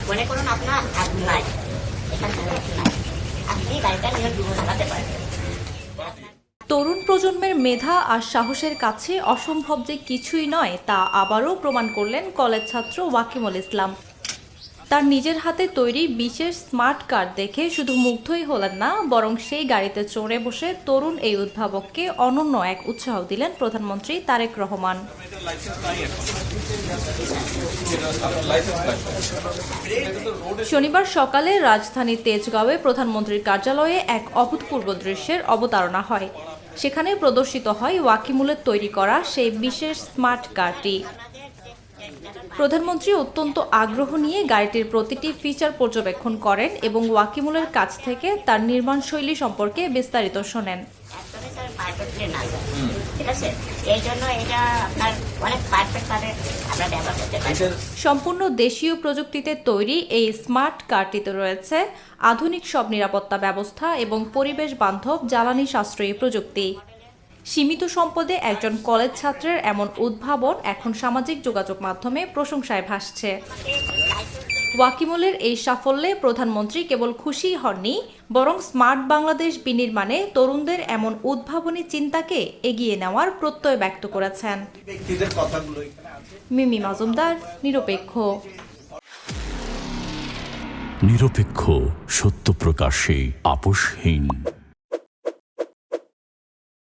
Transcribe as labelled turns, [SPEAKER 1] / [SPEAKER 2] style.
[SPEAKER 1] মনে করুন আপনার হাত নাই, এখানে হাত নাই, আপনি গাড়িটা নিয়ে চালাতে পারবেন।
[SPEAKER 2] তরুণ প্রজন্মের মেধা আর সাহসের কাছে অসম্ভব যে কিছুই নয় তা আবারও প্রমাণ করলেন কলেজ ছাত্র ওয়াকিমুল ইসলাম। তার নিজের হাতে তৈরি বিশেষ স্মার্ট কার দেখে শুধু মুগ্ধই হলেন না, বরং সেই গাড়িতে চড়ে বসে তরুণ এই উদ্ভাবককে অনন্য এক উৎসাহ দিলেন প্রধানমন্ত্রী তারেক রহমান। শনিবার সকালে রাজধানীর তেজগাঁওয়ে প্রধানমন্ত্রীর কার্যালয়ে এক অভূতপূর্ব দৃশ্যের অবতারণা হয়। সেখানে প্রদর্শিত হয় ওয়াকিমুলের তৈরি করা সেই বিশেষ স্মার্ট কারটি। প্রধানমন্ত্রী অত্যন্ত আগ্রহ নিয়ে গাড়িটির প্রতিটি ফিচার পর্যবেক্ষণ করেন এবং ওয়াকিমুলের কাছ থেকে তার নির্মাণশৈলী সম্পর্কে বিস্তারিত শোনেন। সম্পূর্ণ দেশীয় প্রযুক্তিতে তৈরি এই স্মার্ট কারটিতে রয়েছে আধুনিক সব নিরাপত্তা ব্যবস্থা এবং পরিবেশ বান্ধব জ্বালানি সাশ্রয়ী প্রযুক্তি। সীমিত সম্পদে একজন কলেজ ছাত্রের এমন উদ্ভাবন এখন সামাজিক যোগাযোগ মাধ্যমে প্রশংসায় ভাসছে। ওয়াকিমুলের এই সাফল্যে প্রধানমন্ত্রী কেবল খুশি হননি, বরং স্মার্ট বাংলাদেশ বিনির্মাণে তরুণদের এমন উদ্ভাবনী চিন্তাকে এগিয়ে নেওয়ার প্রত্যয় ব্যক্ত করেছেন। মিমি মাজুমদার, নিরপেক্ষ।
[SPEAKER 3] নিরপেক্ষ, সত্য প্রকাশে আপোষহীন।